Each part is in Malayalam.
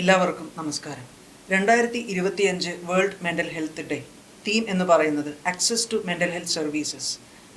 എല്ലാവർക്കും നമസ്കാരം. 2025 world mental health day theme എന്ന് പറയുന്നത് access to mental health services,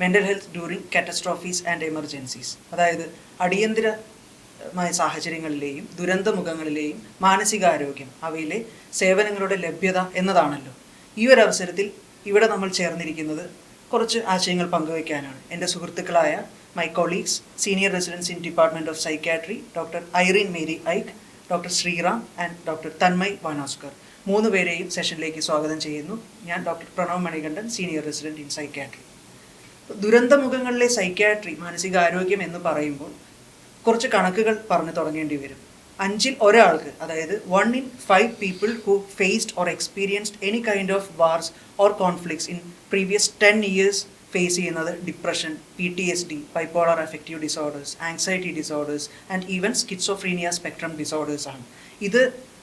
mental health during catastrophes and emergencies. അതായത് അടിയന്തരമായ സാഹചര്യങ്ങളിലെയും ദുരന്തമുഖങ്ങളിലെയും മാനസികാരോഗ്യം, അവയിലെ സേവനങ്ങളുടെ ലഭ്യത എന്നതാണല്ലോ. ഈ ഒരു അവസരത്തിൽ ഇവിടെ നമ്മൾ ചേർന്നിരിക്കുന്നത് കുറച്ച് ആശയങ്ങൾ പങ്കുവയ്ക്കാനാണ്. എൻ്റെ സുഹൃത്തുക്കളായ my colleagues, senior residents in department of psychiatry doctor Irene Mary ഐക്ക്, doctor Sriram and doctor Tanmay Vanoskar, 3 പേരെയും സെഷനിലേക്ക് സ്വാഗതം ചെയ്യുന്നു. ഞാൻ doctor Pranav Manikandan, senior resident in psychiatry. ദുരന്തമുഖങ്ങളിലെ സൈക്യാട്രി, മാനസികാരോഗ്യം എന്ന് പറയുമ്പോൾ കുറച്ച് കണക്കുകൾ പറഞ്ഞു തുടങ്ങേണ്ടി വരും. 5-ൽ ഒരാൾക്ക്, അതായത് 1 in 5 people who faced or experienced any kind of wars or conflicts in previous 10 years face ചെയ്യുന്നത് depression, PTSD, bipolar affective disorders, anxiety disorders and even schizophrenia spectrum disorders ആണ്. ഇത്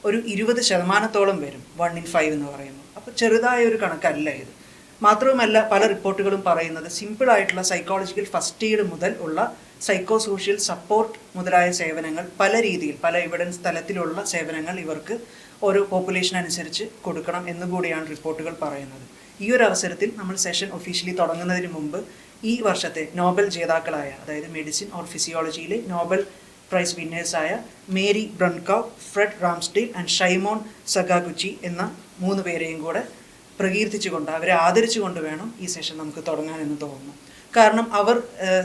ഒരു 20% വരും 1 in 5 എന്ന് പറയുമ്പോൾ. അപ്പോൾ ചെറുതായ ഒരു കണക്കല്ല ഇത്. മാത്രവുമല്ല, പല റിപ്പോർട്ടുകളും പറയുന്നത് സിമ്പിളായിട്ടുള്ള സൈക്കോളജിക്കൽ ഫസ്റ്റ് എയ്ഡ് മുതൽ ഉള്ള സൈക്കോ സോഷ്യൽ സപ്പോർട്ട് മുതലായ സേവനങ്ങൾ പല രീതിയിൽ, പല എവിഡൻസ് തലത്തിലുള്ള സേവനങ്ങൾ ഇവർക്ക് ഓരോ പോപ്പുലേഷൻ അനുസരിച്ച് കൊടുക്കണം എന്നുകൂടിയാണ് റിപ്പോർട്ടുകൾ പറയുന്നത്. ഈ ഒരു അവസരത്തിൽ നമ്മൾ സെഷൻ ഒഫീഷ്യലി തുടങ്ങുന്നതിന് മുമ്പ് ഈ വർഷത്തെ നോബൽ ജേതാക്കളായ, അതായത് മെഡിസിൻ ഓർ ഫിസിയോളജിയിലെ നോബൽ പ്രൈസ് വിന്നേഴ്സായ Mary Brunkow, Fred Ramsdell and Shimon Sakaguchi എന്ന 3 പേരെയും കൂടെ പ്രകീർത്തിച്ചുകൊണ്ട്, അവരെ ആദരിച്ചുകൊണ്ട് വേണം ഈ സെഷൻ നമുക്ക് തുടങ്ങാനെന്ന് തോന്നുന്നു. കാരണം അവർ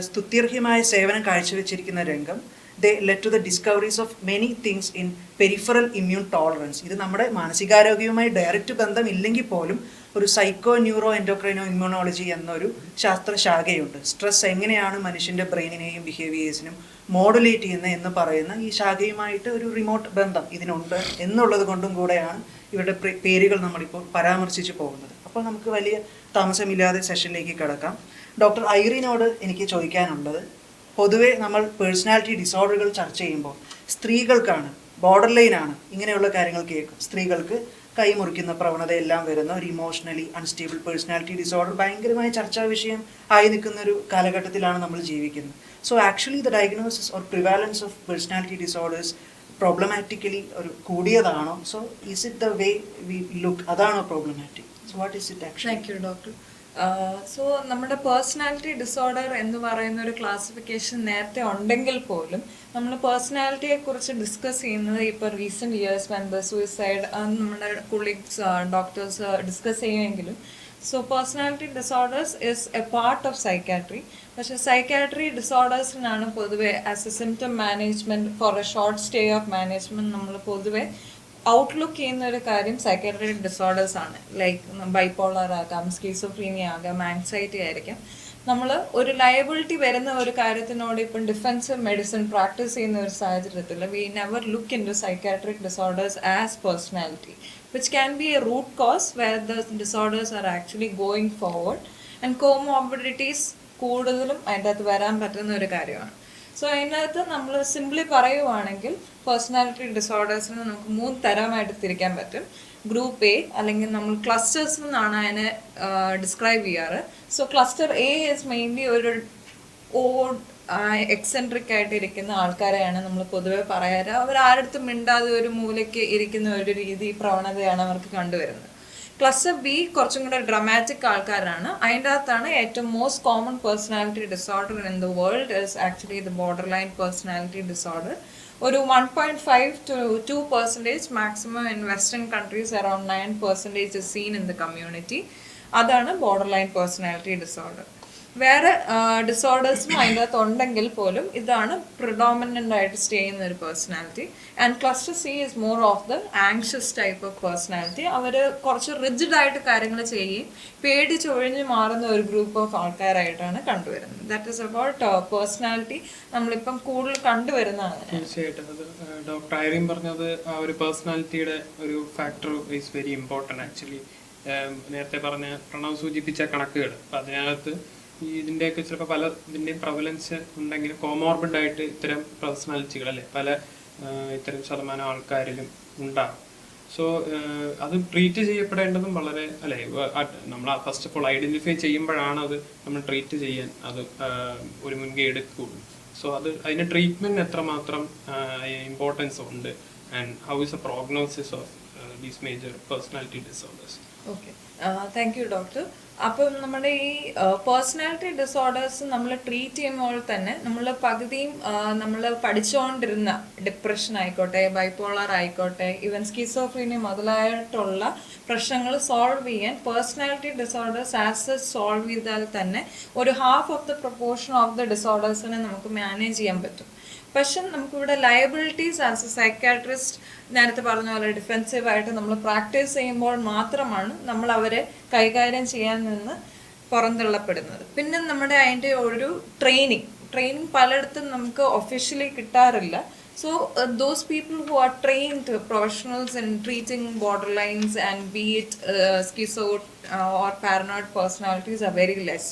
സ്തുത്യർഹ്യമായ സേവനം കാഴ്ചവെച്ചിരിക്കുന്ന രംഗം they led to the discoveries of many things in peripheral immune tolerance. ഇത് നമ്മുടെ മാനസികാരോഗ്യവുമായി ഡയറക്റ്റ് ബന്ധമില്ലെങ്കിൽ പോലും ഒരു സൈക്കോ ന്യൂറോ എൻഡോക്രൈനോ ഇമ്മ്യൂണോളജി എന്നൊരു ശാസ്ത്രശാഖയുണ്ട്. സ്ട്രെസ് എങ്ങനെയാണ് മനുഷ്യൻ്റെ ബ്രെയിനിനെയും ബിഹേവിയേഴ്സിനും മോഡുലേറ്റ് ചെയ്യുന്നത് എന്ന് പറയുന്ന ഈ ശാഖയുമായിട്ട് ഒരു റിമോട്ട് ബന്ധം ഇതിനുണ്ട് എന്നുള്ളത് കൊണ്ടും കൂടെയാണ് ഇവരുടെ പേരുകൾ നമ്മളിപ്പോൾ പരാമർശിച്ചു പോകുന്നത്. അപ്പോൾ നമുക്ക് വലിയ താമസമില്ലാതെ സെഷനിലേക്ക് കിടക്കാം. ഡോക്ടർ ഐറിനോട് എനിക്ക് ചോദിക്കാനുള്ളത്, പൊതുവെ നമ്മൾ പേഴ്സണാലിറ്റി ഡിസോർഡറുകൾ ചർച്ച ചെയ്യുമ്പോൾ സ്ത്രീകൾക്കാണ്, ബോർഡർ ലൈനാണ് ഇങ്ങനെയുള്ള കാര്യങ്ങൾ കേൾക്കും. സ്ത്രീകൾക്ക് കൈമുറിക്കുന്ന പ്രവണതയെല്ലാം വരുന്ന ഒരു ഇമോഷണലി അൺസ്റ്റേബിൾ പേഴ്സണാലിറ്റി ഡിസോർഡർ ഭയങ്കരമായ ചർച്ചാ വിഷയം ആയി നിൽക്കുന്ന ഒരു കാലഘട്ടത്തിലാണ് നമ്മൾ ജീവിക്കുന്നത്. So actually the diagnosis or prevalence of personality disorders problematically ഒരു കൂടിയതാണോ? So is it the way we look, അതാണോ problematic? So what is it actually? Thank you doctor. So നമ്മുടെ പേഴ്സണാലിറ്റി ഡിസോർഡർ എന്ന് പറയുന്ന ഒരു ക്ലാസിഫിക്കേഷൻ നേരത്തെ ഉണ്ടെങ്കിൽ പോലും നമ്മൾ പേഴ്സണാലിറ്റിയെ കുറിച്ച് ഡിസ്കസ് ചെയ്യുന്നത് ഇപ്പോൾ റീസെൻറ്റ് ഇയേഴ്സ് വെൻ സൂയിസൈഡ് നമ്മുടെ കൊളീഗ്സ് ഡോക്ടേഴ്സ് ഡിസ്കസ് ചെയ്യുമെങ്കിലും, so personality disorders is a part of psychiatry. പക്ഷേ സൈക്കാട്രി ഡിസോർഡേഴ്സിനാണ് പൊതുവെ as a symptom management for a short stay of management നമ്മൾ പൊതുവെ ഔട്ട്ലുക്ക് ചെയ്യുന്ന ഒരു കാര്യം സൈക്കാട്രിക് ഡിസോർഡേഴ്സ് ആണ്. ലൈക്ക് ബൈപോളർ ആകാം, സ്കീസോഫ്രീനിയ ആകാം, ആങ്സൈറ്റി ആയിരിക്കാം. നമ്മൾ ഒരു ലയബിലിറ്റി വരുന്ന ഒരു കാര്യത്തിനോട് ഇപ്പം ഡിഫെൻസീവ് മെഡിസിൻ പ്രാക്ടീസ് ചെയ്യുന്ന ഒരു സാഹചര്യത്തിൽ we never look into psychiatric disorders as personality, which can be a root cause where the disorders are actually going forward and comorbidities കൂടുതലും അതിൻ്റെ അകത്ത് വരാൻ പറ്റുന്ന ഒരു കാര്യമാണ്. സോ അതിനകത്ത് നമ്മൾ സിംപ്ലി പറയുവാണെങ്കിൽ പേഴ്സണാലിറ്റി ഡിസോർഡേഴ്സിന് നമുക്ക് 3 തരമായിട്ട് തിരിക്കാൻ പറ്റും. ഗ്രൂപ്പ് എ, അല്ലെങ്കിൽ നമ്മൾ ക്ലസ്റ്റേഴ്സ് എന്നാണ് അതിനെ ഡിസ്ക്രൈബ് ചെയ്യാറ്. So cluster A is mainly ഒരു എക്സെൻട്രിക് ആയിട്ട് ഇരിക്കുന്ന ആൾക്കാരെയാണ് നമ്മൾ പൊതുവെ പറയാറ്. അവർ ആരടുത്തും മിണ്ടാതെ ഒരു മൂലയ്ക്ക് ഇരിക്കുന്ന ഒരു രീതി, പ്രവണതയാണ് അവർക്ക് കണ്ടുവരുന്നത്. ക്ലസ്റ്റർ ബി കുറച്ചും കൂടെ ഡ്രമാറ്റിക് ആൾക്കാരാണ്. അതിൻ്റെ അകത്താണ് ഏറ്റവും most common personality disorder in the world is actually the border line personality disorder. ഒരു 1.5 to 2% maximum in western countries, around 9% is scene in the community. അതാണ് ബോർഡർ ലൈൻ പേഴ്സണാലിറ്റി ഡിസോർഡർ. വേറെ ഡിസോർഡേഴ്സും അതിൻ്റെ അകത്ത് ഉണ്ടെങ്കിൽ പോലും ഇതാണ് പ്രിഡോമിനൻ്റ് ആയിട്ട് സ്റ്റേ ചെയ്യുന്ന ഒരു personality. And cluster C is more of the anxious type of personality. അവർ കുറച്ച് റിജിഡായിട്ട് കാര്യങ്ങൾ ചെയ്യും, പേടിച്ചൊഴിഞ്ഞ് മാറുന്ന ഒരു ഗ്രൂപ്പ് ഓഫ് ആൾക്കാരായിട്ടാണ് കണ്ടുവരുന്നത്. ദാറ്റ് ഈസ് അബൌട്ട് പേഴ്സണാലിറ്റി നമ്മളിപ്പം കൂടുതൽ കണ്ടുവരുന്നതാണ്. തീർച്ചയായിട്ടും അത് ഡോക്ടർ ഐറിൻ പറഞ്ഞത് ആ ഒരു പേഴ്സണാലിറ്റിയുടെ ഒരു factor is very important actually. നേരത്തെ പറഞ്ഞ പ്രണവ് സൂചിപ്പിച്ച കണക്കുകൾ, അപ്പം അതിനകത്ത് ഇതിൻ്റെയൊക്കെ ചിലപ്പോൾ പല ഇതിൻ്റെയും പ്രവലൻസ് ഉണ്ടെങ്കിലും കോമോർബിഡ് ആയിട്ട് ഇത്തരം പേഴ്സണാലിറ്റികൾ അല്ലേ പല ഇത്തരം ശതമാനം ആൾക്കാരിലും ഉണ്ടാകും. സോ അത് ട്രീറ്റ് ചെയ്യപ്പെടേണ്ടതും വളരെ അല്ലേ, നമ്മൾ ഫസ്റ്റ് ഓഫ് ഓൾ ഐഡൻറ്റിഫൈ ചെയ്യുമ്പോഴാണ് അത് നമ്മൾ ട്രീറ്റ് ചെയ്യാൻ അത് ഒരു മുൻകൈ എടുക്കുകയുള്ളൂ. സോ അതിന് ട്രീറ്റ്മെൻറ്റിന് എത്രമാത്രം ഇമ്പോർട്ടൻസ് ഉണ്ട് and how is the prognosis of these major personality disorders? Okay, thank you doctor. അപ്പം നമ്മുടെ ഈ പേഴ്സണാലിറ്റി ഡിസോർഡേഴ്സ് നമ്മൾ ട്രീറ്റ് ചെയ്യുമ്പോൾ തന്നെ നമ്മൾ പകുതിയും നമ്മൾ പഠിച്ചുകൊണ്ടിരുന്ന ഡിപ്രഷൻ ആയിക്കോട്ടെ, ബൈപ്പോളർ ആയിക്കോട്ടെ, ഈവൻ സ്കിസോഫ്രീനിയ മുതലായിട്ടുള്ള പ്രശ്നങ്ങൾ സോൾവ് ചെയ്യാൻ personality disorders as such solve ചെയ്താൽ തന്നെ ഒരു half of the proportion of the ഡിസോർഡേഴ്സിനെ നമുക്ക് മാനേജ് ചെയ്യാൻ പറ്റും. പക്ഷെ നമുക്കിവിടെ ലയബിലിറ്റീസ് ആസ് എ സൈക്കാട്രിസ്റ്റ് നേരത്തെ പറഞ്ഞ പോലെ ഡിഫെൻസീവായിട്ട് നമ്മൾ പ്രാക്ടീസ് ചെയ്യുമ്പോൾ മാത്രമാണ് നമ്മൾ അവരെ കൈകാര്യം ചെയ്യാൻ നിന്ന് പുറന്തള്ളപ്പെടുന്നത്. പിന്നെ നമ്മുടെ അതിൻ്റെ ഒരു ട്രെയിനിങ് പലയിടത്തും നമുക്ക് ഒഫീഷ്യലി കിട്ടാറില്ല. So those people who are trained professionals in treating borderlines and be it schizo or paranoid personalities are very less.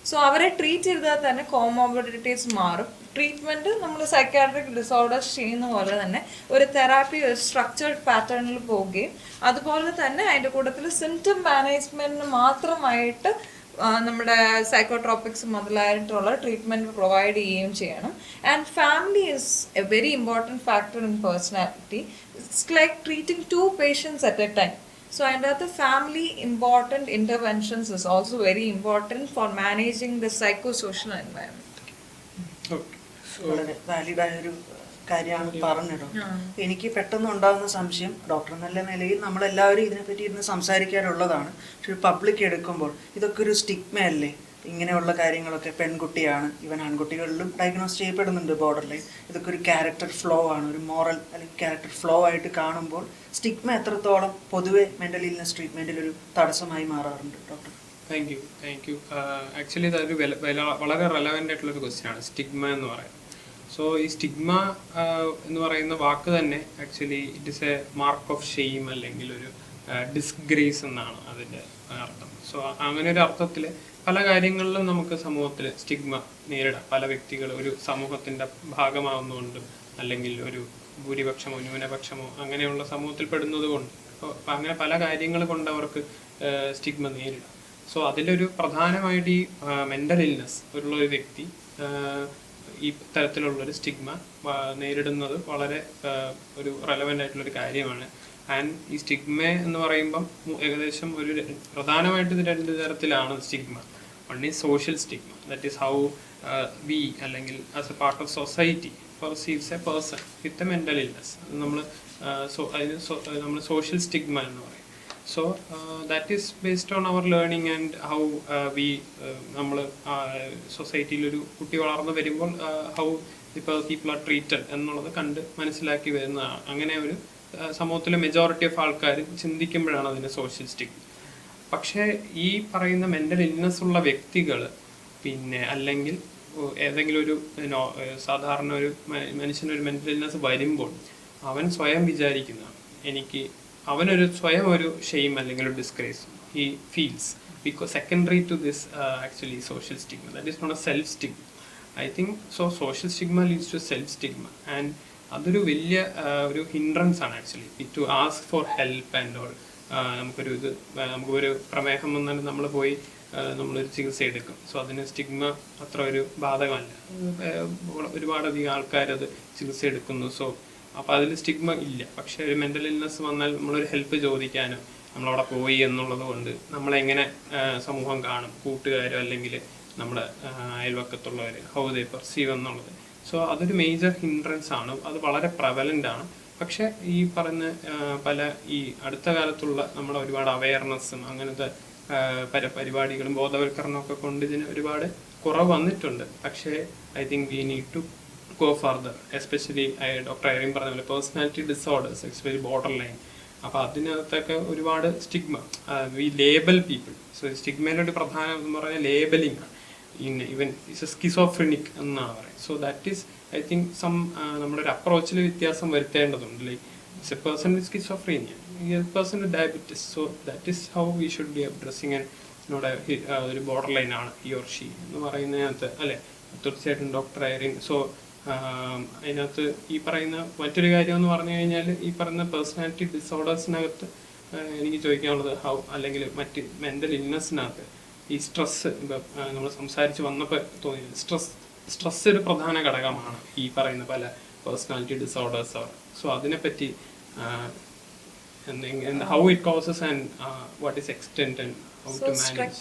So അവരെ ട്രീറ്റ് ചെയ്താൽ തന്നെ കോമോബിഡിറ്റീസ് മാറും. ട്രീറ്റ്മെൻറ്റ് നമ്മൾ സൈക്കാട്രിക് ഡിസോർഡേഴ്സ് ചെയ്യുന്ന പോലെ തന്നെ ഒരു തെറാപ്പി ഒരു സ്ട്രക്ചേർഡ് പാറ്റേണിൽ പോവുകയും അതുപോലെ തന്നെ അതിൻ്റെ കൂട്ടത്തിൽ സിംറ്റം മാനേജ്മെൻറ്റിന് മാത്രമായിട്ട് നമ്മുടെ സൈക്കോട്രോപിക്സ് മുതലായിട്ടുള്ള ട്രീറ്റ്മെൻറ്റ് പ്രൊവൈഡ് ചെയ്യുകയും ചെയ്യണം. And family is A very important factor in personality. It's like treating 2 patients at a time. So അതിൻ്റെ അകത്ത് family important interventions is also very important for managing the psycho-social environment. വളരെ വാലിഡായ ഒരു കാര്യമാണ് പറഞ്ഞത്. എനിക്ക് പെട്ടെന്ന് ഉണ്ടാകുന്ന സംശയം, ഡോക്ടർ എന്നുള്ള നിലയിൽ നമ്മളെല്ലാവരും ഇതിനെപ്പറ്റി ഇരുന്ന് സംസാരിക്കാറുള്ളതാണ്. പക്ഷെ പബ്ലിക് എടുക്കുമ്പോൾ ഇതൊക്കെ ഒരു സ്റ്റിഗ്മയല്ലേ? ഇങ്ങനെയുള്ള കാര്യങ്ങളൊക്കെ പെൺകുട്ടിയാണ്, ഇവൻ ആൺകുട്ടികളിലും ഡയഗ്നോസ് ചെയ്യപ്പെടുന്നുണ്ട് ബോർഡർ ലൈൻ. ഇതൊക്കെ ഒരു ക്യാരക്ടർ ഫ്ലോ ആണ്, ഒരു മോറൽ അല്ലെങ്കിൽ ക്യാരക്ടർ ഫ്ലോ ആയിട്ട് കാണുമ്പോൾ സ്റ്റിഗ്മ എത്രത്തോളം പൊതുവെ മെൻ്റൽ ഇൽനെസ് ട്രീറ്റ്മെൻറ്റിൽ ഒരു തടസ്സമായി മാറാറുണ്ട് ഡോക്ടർ? Thank you. ആക്ച്വലി ഇതൊരു വളരെ റെലവൻ്റ് ആയിട്ടുള്ളൊരു ക്വസ്റ്റ്യൻ ആണ് സ്റ്റിഗ്മ എന്ന് പറയുന്നത്. സോ ഈ സ്റ്റിഗ്മ എന്ന് പറയുന്ന വാക്ക് തന്നെ actually it is A mark of shame അല്ലെങ്കിൽ ഒരു ഡിസ്ഗ്രേസ് എന്നാണ് അതിൻ്റെ അർത്ഥം. സോ അങ്ങനെ ഒരു അർത്ഥത്തിൽ പല കാര്യങ്ങളിലും നമുക്ക് സമൂഹത്തിൽ സ്റ്റിഗ്മ നേരിടാം. പല വ്യക്തികൾ ഒരു സമൂഹത്തിൻ്റെ ഭാഗമാവുന്നതുകൊണ്ടും അല്ലെങ്കിൽ ഒരു ഭൂരിപക്ഷമോ ന്യൂനപക്ഷമോ അങ്ങനെയുള്ള സമൂഹത്തിൽ പെടുന്നത് കൊണ്ട് അപ്പോൾ അങ്ങനെ പല കാര്യങ്ങൾ കൊണ്ട് അവർക്ക് സ്റ്റിഗ്മ നേരിടാം. സോ അതിലൊരു പ്രധാനമായിട്ട് ഈ മെൻ്റൽ ഇൽനെസ് ഉള്ള ഒരു വ്യക്തി ഈ തരത്തിലുള്ളൊരു സ്റ്റിഗ്മ നേരിടുന്നത് വളരെ ഒരു റെലവൻ്റ് ആയിട്ടുള്ളൊരു കാര്യമാണ്. ആൻഡ് ഈ സ്റ്റിഗ്മ എന്ന് പറയുമ്പം ഏകദേശം ഒരു പ്രധാനമായിട്ട് ഇത് 2 തരത്തിലാണ് stigma. One is social stigma, that is how we അല്ലെങ്കിൽ as a part of society perceives a person with a mental illness. നമ്മൾ നമ്മൾ സോഷ്യൽ സ്റ്റിഗ്മ എന്ന് പറയും. So that is based on our learning and how we നമ്മൾ സൊസൈറ്റിയിലൊരു കുട്ടി വളർന്നു വരുമ്പോൾ ഹൗ ഇപ്പോൾ പീപ്പിൾ ആർ ട്രീറ്റഡ് എന്നുള്ളത് കണ്ട് മനസ്സിലാക്കി വരുന്നതാണ്. അങ്ങനെ ഒരു സമൂഹത്തിലെ മെജോറിറ്റി ഓഫ് ആൾക്കാർ ചിന്തിക്കുമ്പോഴാണ് അതിൻ്റെ സോഷ്യൽ സ്റ്റിഗ്മ. പക്ഷേ ഈ പറയുന്ന മെൻ്റൽ ഇൽനെസ് ഉള്ള വ്യക്തികൾ പിന്നെ അല്ലെങ്കിൽ ഏതെങ്കിലും ഒരു സാധാരണ ഒരു മനുഷ്യനൊരു മെൻ്റൽ ഇൽനെസ് വരുമ്പോൾ അവൻ സ്വയം വിചാരിക്കുന്നതാണ് അവനൊരു സ്വയം ഒരു ഷെയിം അല്ലെങ്കിൽ ഒരു disgrace he feels because secondary to this actually social stigma, that is not a self stigma. I think so social stigma leads to self stigma and അതൊരു വലിയ ഒരു ഹിൻഡ്രൻസ് ആണ് actually to ask for help and all. നമുക്കൊരു പ്രമേഹം വന്നാൽ നമ്മൾ പോയി നമ്മളൊരു ചികിത്സ എടുക്കും. സോ അതിന് സ്റ്റിഗ്മ അത്ര ഒരു ബാധകമല്ല. ഒരുപാടധികം ആൾക്കാരത് ചികിത്സ എടുക്കുന്നു. സോ അപ്പോൾ അതിൽ സ്റ്റിഗ്മ ഇല്ല. പക്ഷേ ഒരു മെൻ്റൽ ഇൽനെസ് വന്നാൽ നമ്മളൊരു ഹെൽപ്പ് ചോദിക്കാനോ നമ്മളവിടെ പോയി എന്നുള്ളത് കൊണ്ട് നമ്മളെങ്ങനെ സമൂഹം കാണും, കൂട്ടുകാരോ അല്ലെങ്കിൽ നമ്മുടെ അയൽവക്കത്തുള്ളവർ ഹൗ ദേ പെർസീവ് എന്നുള്ളത്. സോ അതൊരു മേജർ ഹിൻഡ്രൻസ് ആണ്. അത് വളരെ പ്രവലൻ്റ് ആണ്. പക്ഷെ ഈ പറഞ്ഞ പല ഈ അടുത്ത കാലത്തുള്ള നമ്മുടെ ഒരുപാട് അവയർനെസ്സും അങ്ങനത്തെ പരിപാടികളും ബോധവൽക്കരണമൊക്കെ കൊണ്ട് ഇതിന് ഒരുപാട് കുറവ് വന്നിട്ടുണ്ട്. പക്ഷേ I think we need to go further, especially doctor Irene പറഞ്ഞ പോലെ personality disorders especially borderline. അപ്പോൾ അതിനകത്തൊക്കെ ഒരുപാട് stigma we label people. So സ്റ്റിഗ്മയിലൊരു പ്രധാനം എന്ന് പറഞ്ഞാൽ ലേബലിംഗ് ആണ്. ഈവൻ ഇറ്റ്സ് സ്കിസോഫ്രെനിക് എന്നാണ് പറയുന്നത്. So that is I think നമ്മുടെ ഒരു അപ്രോച്ചിൽ വ്യത്യാസം വരുത്തേണ്ടതുണ്ട്. Like it's A person with schizophrenia, A person with diabetes. So that is how we should be addressing ഒരു ബോർഡർ ലൈൻ ആണ് ഹി ഓർ ഷീ എന്ന് പറയുന്നതിനകത്ത് അല്ലേ. തീർച്ചയായിട്ടും ഡോക്ടർ ഐറിൻ. സോ അതിനകത്ത് ഈ പറയുന്ന മറ്റൊരു കാര്യം എന്ന് പറഞ്ഞു കഴിഞ്ഞാൽ ഈ പറയുന്ന പേഴ്സണാലിറ്റി ഡിസോർഡേഴ്സിനകത്ത് എനിക്ക് ചോദിക്കാനുള്ളത് അല്ലെങ്കിൽ മറ്റ് മെൻ്റൽ ഇൽനെസ്സിനകത്ത് ഈ സ്ട്രെസ് ഇപ്പം നമ്മൾ സംസാരിച്ച് വന്നപ്പോൾ തോന്നിയത് സ്ട്രെസ് ഒരു പ്രധാന ഘടകമാണ് ഈ പറയുന്ന പല പേഴ്സണാലിറ്റി ഡിസോർഡേഴ്സ് ആർ. സോ അതിനെപ്പറ്റി how it causes and what is extent and how so to manage.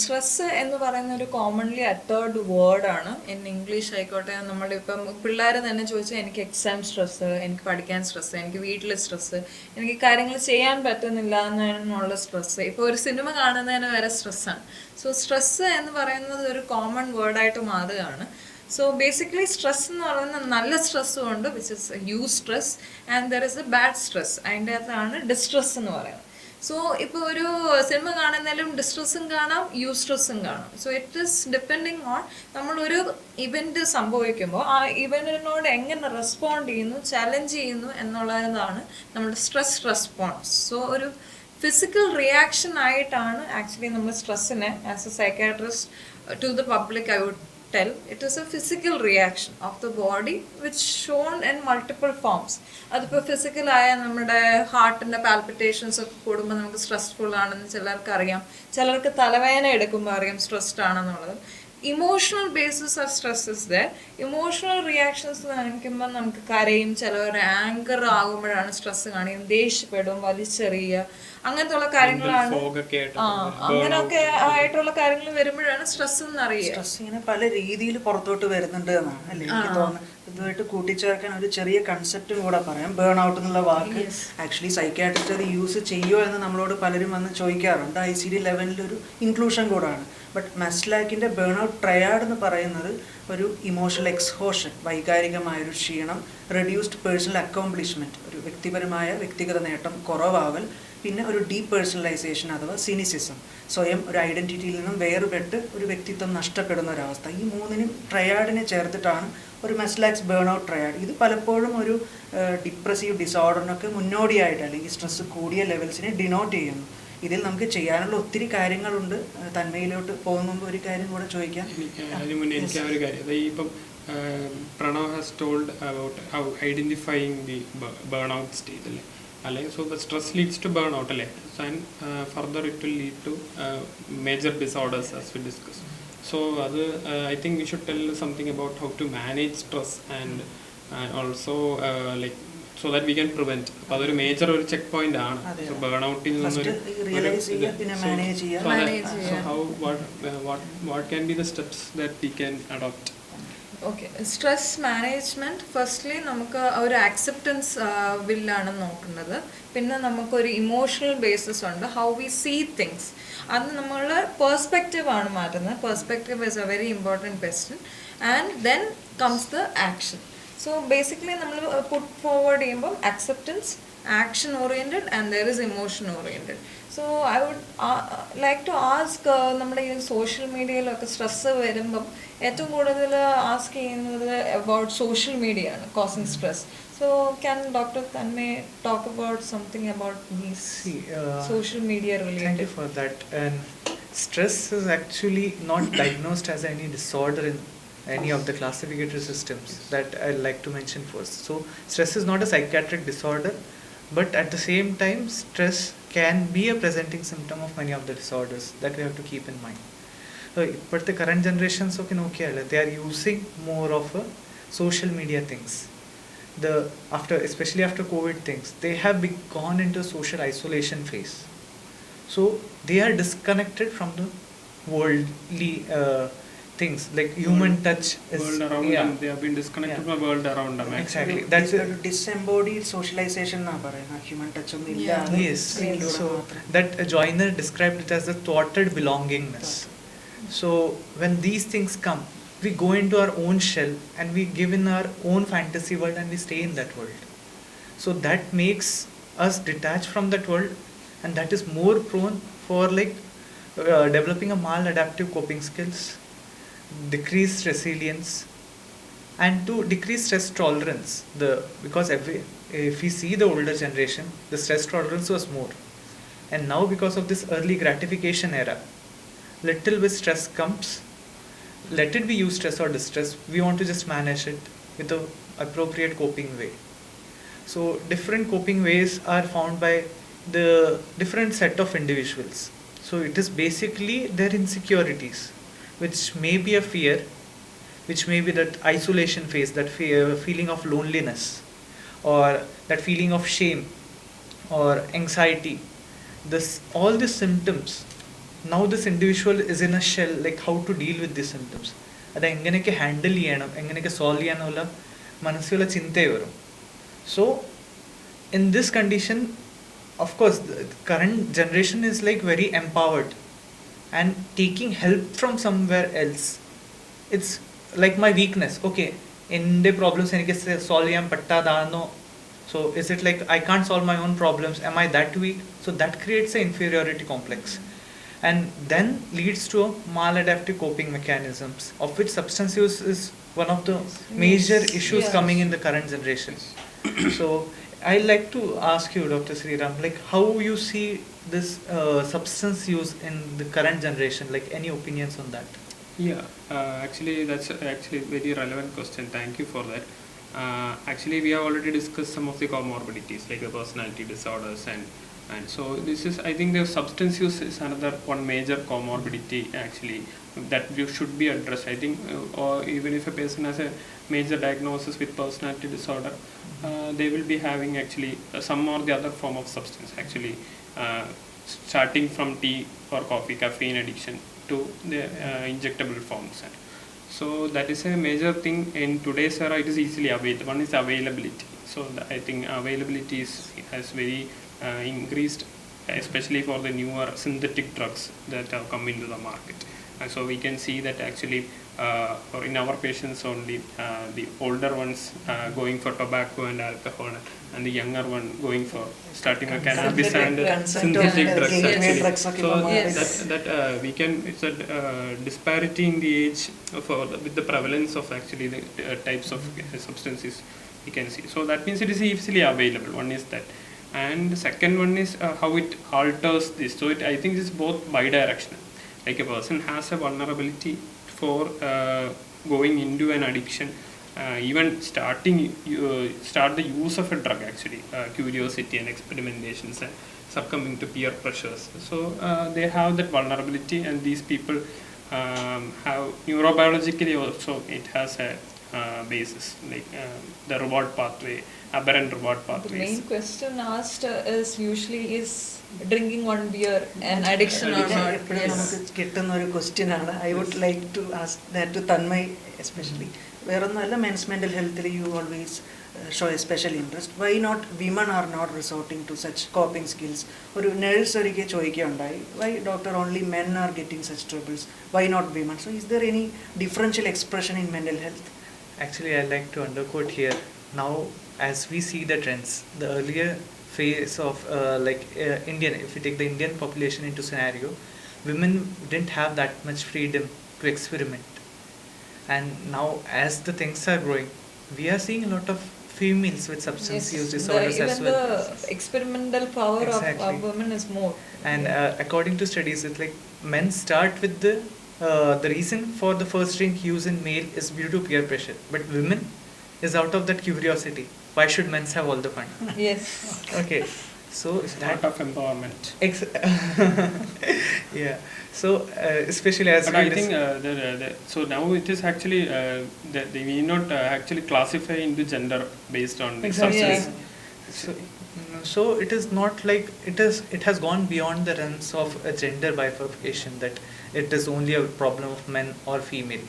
Stress എന്ന് പറയുന്ന ഒരു കോമൺലി അറ്റേർഡ് വേർഡാണ്. ഇൻ ഇംഗ്ലീഷ് ആയിക്കോട്ടെ, നമ്മളിപ്പം പിള്ളേർ തന്നെ ചോദിച്ചാൽ എനിക്ക് എക്സാം സ്ട്രെസ്സ്, എനിക്ക് പഠിക്കാൻ സ്ട്രെസ്സ്, എനിക്ക് വീട്ടിൽ സ്ട്രെസ്സ്, എനിക്ക് കാര്യങ്ങൾ ചെയ്യാൻ പറ്റുന്നില്ല എന്നുള്ള സ്ട്രെസ്സ്, ഇപ്പോൾ ഒരു സിനിമ കാണുന്നതിന് വരെ സ്ട്രെസ്സാണ്. സോ സ്ട്രെസ്സ് എന്ന് പറയുന്നത് ഒരു കോമൺ വേർഡായിട്ട് മാറുകയാണ്. സോ ബേസിക്കലി സ്ട്രെസ് എന്ന് പറയുന്നത് നല്ല സ്ട്രെസ്സും ഉണ്ട്, which is eustress, and there is a bad stress. അതിൻ്റെ അകത്താണ് ഡിസ്ട്രെസ് എന്ന് പറയുന്നത്. സോ ഇപ്പോൾ ഒരു സിനിമ കാണുന്നതിലും ഡിസ്ട്രെസ്സും കാണാം, യൂ സ്ട്രെസ്സും കാണാം. So it is depending on നമ്മളൊരു ഇവൻറ്റ് സംഭവിക്കുമ്പോൾ ആ ഇവൻറ്റിനോട് എങ്ങനെ റെസ്പോണ്ട് ചെയ്യുന്നു, ചലഞ്ച് ചെയ്യുന്നു എന്നുള്ളതാണ് നമ്മുടെ സ്ട്രെസ് റെസ്പോൺസ്. സോ ഒരു ഫിസിക്കൽ റിയാക്ഷൻ ആയിട്ടാണ് ആക്ച്വലി നമ്മൾ സ്ട്രെസ്സിനെ as a psychiatrist to the public I would tell it is a physical reaction of the body which shown in multiple forms. അതിപ്പോൾ ഫിസിക്കൽ ആയ നമ്മുടെ ഹാർട്ടിൻ്റെ പാൽപിറ്റേഷൻസ് ഒക്കെ കൂടുമ്പോൾ നമുക്ക് സ്ട്രെസ്ഫുൾ ആണെന്ന് ചിലർക്ക് അറിയാം, ചിലർക്ക് തലവേദന എടുക്കുമ്പോൾ അറിയാം സ്ട്രെസ്ഡ് ആണെന്നുള്ളത്. Emotional basis of stress is there. Emotional reactions കാണിക്കുമ്പോൾ നമുക്ക് കരയും, ചിലവർ ആങ്കർ ആകുമ്പോഴാണ് സ്ട്രെസ് കാണിക്കും, ദേഷ്യപ്പെടും, വലിച്ചെറിയുക, അങ്ങനത്തെ ഉള്ള കാര്യങ്ങളാണ്. അങ്ങനെയൊക്കെ ആയിട്ടുള്ള കാര്യങ്ങൾ വരുമ്പോഴാണ് സ്ട്രെസ് എന്ന് അറിയുക. സ്ട്രെസ് ഇങ്ങനെ പല രീതിയിൽ പുറത്തോട്ട് വരുന്നുണ്ട് എന്നാണ് അല്ലേ എനിക്ക് തോന്നുന്നത്. ഇതുമായിട്ട് കൂട്ടിച്ചേർക്കാൻ ഒരു ചെറിയ കൺസെപ്റ്റും കൂടെ പറയാം. ബേൺ ഔട്ട് എന്നുള്ള വാക്ക് ആക്ച്വലി സൈക്കാട്രിസ്റ്റ് അത് യൂസ് ചെയ്യുമോ എന്ന് നമ്മളോട് പലരും വന്ന് ചോദിക്കാറുണ്ട്. ICD ലെവലിലൊരു ഇൻക്ലൂഷൻ കൂടാണ്. ബട്ട് മസ്ലാക്കിൻ്റെ ബേൺ ഔട്ട് ട്രയാഡ് എന്ന് പറയുന്നത് ഒരു ഇമോഷണൽ എക്സ്ഹോഷൻ, വൈകാരികമായൊരു ക്ഷീണം, റെഡ്യൂസ്ഡ് പേഴ്സണൽ അക്കോംപ്ലിഷ്മെൻറ്റ്, ഒരു വ്യക്തിഗത നേട്ടം കുറവാവൽ, പിന്നെ ഒരു ഡീപേഴ്സണലൈസേഷൻ അഥവാ സിനിസിസം, സ്വയം ഒരു ഐഡൻറ്റിറ്റിയിൽ നിന്നും വേറുപെട്ട് ഒരു വ്യക്തിത്വം നഷ്ടപ്പെടുന്ന ഒരവസ്ഥ. ഈ മൂന്നിനും ട്രയാഡിനെ ചേർത്തിട്ടാണ് ഒരു മസ്ലാക്സ് ബേൺ ഔട്ട് ട്രയാഡ്. ഇത് പലപ്പോഴും ഒരു ഡിപ്രസീവ് ഡിസോർഡറിനൊക്കെ മുന്നോടിയായിട്ട് അല്ലെങ്കിൽ സ്ട്രെസ് കൂടിയ ലെവൽസിനെ ഡിനോട്ട് ചെയ്യുന്നു. ഇതിൽ നമുക്ക് ചെയ്യാനുള്ള ഒത്തിരി കാര്യങ്ങളുണ്ട്. തന്മയിലോട്ട് പോകുമ്പോൾ ഒരു കാര്യം കൂടെ ചോദിക്കാം. അതിന് മുന്നേ എനിക്ക് ആ ഒരു കാര്യം, ഇപ്പം Pranav has told about how identifying the burn out stage അല്ലേ, അല്ലെങ്കിൽ so the stress leads to burn out അല്ലേ, and further it will lead to major disorders as we discuss. So അത് I think we should tell something about how to manage stress and also like so that we can prevent. അപ്പോൾ അതൊരു മേജർ ഒരു ചെക്ക് പോയിന്റ് ആണ്. സോ ബേൺ ഔട്ടിൽ നിന്നൊരു what can be the steps that we can adopt? Okay, stress management firstly നമുക്ക് ഒരു ആക്സെപ്റ്റൻസ് വില്ലാണ് നോക്കുന്നത്. പിന്നെ നമുക്കൊരു ഇമോഷണൽ ബേസിസ് ഉണ്ട്, ഹൗ വി സീ തിങ്സ്. അത് നമ്മൾ പെർസ്പെക്റ്റീവ് ആണ് മാറ്റുന്നത്. Perspective is a very important question. And then comes the action. So basically നമ്മൾ പുട്ട് ഫോർവേഡ് ചെയ്യുമ്പം acceptance, action oriented, and there is emotion oriented. So I would like to ask, നമ്മുടെ ഈ സോഷ്യൽ മീഡിയയിലൊക്കെ സ്ട്രെസ്സ് വരുമ്പം ഏറ്റവും കൂടുതൽ ആസ്ക് ചെയ്യുന്നത് അബൌട്ട് സോഷ്യൽ മീഡിയ ആണ് causing stress. So can doctor തന്നെ talk about something about these social media related? Thank you for that. And stress is actually not diagnosed as any disorder in any of the classificatory systems that I'd like to mention first. So stress is not a psychiatric disorder, but at the same time stress can be a presenting symptom of many of the disorders that we have to keep in mind. So but the current generations of they are using more of a social media things. Especially after COVID things, they have gone into social isolation phase. So they are disconnected from the worldly things like human touch is world around them. They have been disconnected from the world around them. Exactly. That's a disembodied socialization na parayna. Human touch onnu illa. Yes. So that Joyner described it as a thwarted belongingness. So when these things come, we go into our own shell and we give in our own fantasy world and we stay in that world. So that makes us detach from that world, and that is more prone for developing a maladaptive coping skills, decreased resilience, and to decrease stress tolerance. Because if we see the older generation, the stress tolerance was more, and now because of this early gratification era, little bit stress comes. Let it be used stress or distress, we want to just manage it with the appropriate coping way. So different coping ways are found by the different set of individuals. So it is basically their insecurities, which may be a fear, which may be that isolation phase, that feeling of loneliness, or that feeling of shame or anxiety. This all these symptoms. Now this individual is in a shell, like how to deal with these symptoms. അത് എങ്ങനെയൊക്കെ ഹാൻഡിൽ ചെയ്യണം, എങ്ങനെയൊക്കെ സോൾവ് ചെയ്യാനുള്ള മനസ്സിലുള്ള ചിന്തയെ വരും. So in this condition, of course, the current generation is like very empowered and taking help from somewhere else. It's like my weakness. Okay, എൻ്റെ പ്രോബ്ലംസ് എനിക്ക് സോൾവ് ചെയ്യാൻ പറ്റാതാണോ? So is it like I can't solve my own problems? Am I that weak? So that creates an inferiority complex, and then leads to maladaptive coping mechanisms, of which substance use is one of the major issues Yes. coming in the current generation. So I'd like to ask you, Dr. Sriram, like how you see this substance use in the current generation, like any opinions on that? Yeah, actually that's actually very relevant question. Thank you for that. Actually, we have already discussed some of the comorbidities like the personality disorders, and so this is, I think the substance use is another one major comorbidity actually that you should be addressed. I think, or even if a person has a major diagnosis with personality disorder, they will be having actually some or the other form of substance actually, starting from tea or coffee, caffeine addiction, to the injectable forms. So that is a major thing in today's era. It is easily available. One is availability. So I think availability has very increased, especially for the newer synthetic drugs that have come into the market. So we can see that actually, or in our patients only, the older ones going for tobacco and alcohol, and the younger one going for starting with cannabis and synthetic drugs. Actually, so that we can, it's a disparity in the age with the prevalence of actually the types of substances we can see. So that means it is easily available. One is that, and the second one is how it alters this. So I think this is both bidirectional. Like a person has a vulnerability for going into an addiction, even start the use of a drug actually, curiosity and experimentations, and succumbing to peer pressures. So they have that vulnerability, and these people have neurobiologically also it has a basis, like the reward pathway, aberrant reward The pathways. main question asked is usually, is drinking one beer an addiction or not? എപ്പോഴും Yes. നമുക്ക് കിട്ടുന്ന ഒരു ക്വസ്റ്റ്യൻ ആണ്. I would like to ask that to Tanmay especially. വേറൊന്നുമല്ല, മെൻസ് മെൻ്റൽ ഹെൽത്തിൽ you always show a special interest. Why not women are not resorting to such coping skills? ഒരു നേഴ്സ് ഒരിക്കൽ ചോദിക്കുകയുണ്ടായി, why doctor only men are getting such troubles, why not women? So is there any differential expression in mental health? Actually, I like to underquote here. Now, as we see the trends, the earlier phase of Indian, if we take the Indian population into scenario, women didn't have that much freedom to experiment. And now, as the things are growing, we are seeing a lot of females with substance Yes, use disorders even as well. the experimental power Exactly. of women is more. And according to studies, it's like men start with the reason for the first drink use in male is due to peer pressure, but women is out of that curiosity. Why should men have all the fun? Yes. Okay, so It's that part of empowerment. yeah. So especially as But we I think so now it is actually that they need not actually classify into gender based on the Exactly. substance. So it is not like it has gone beyond the realms of a gender bifurcation, that it is only a problem of men or female.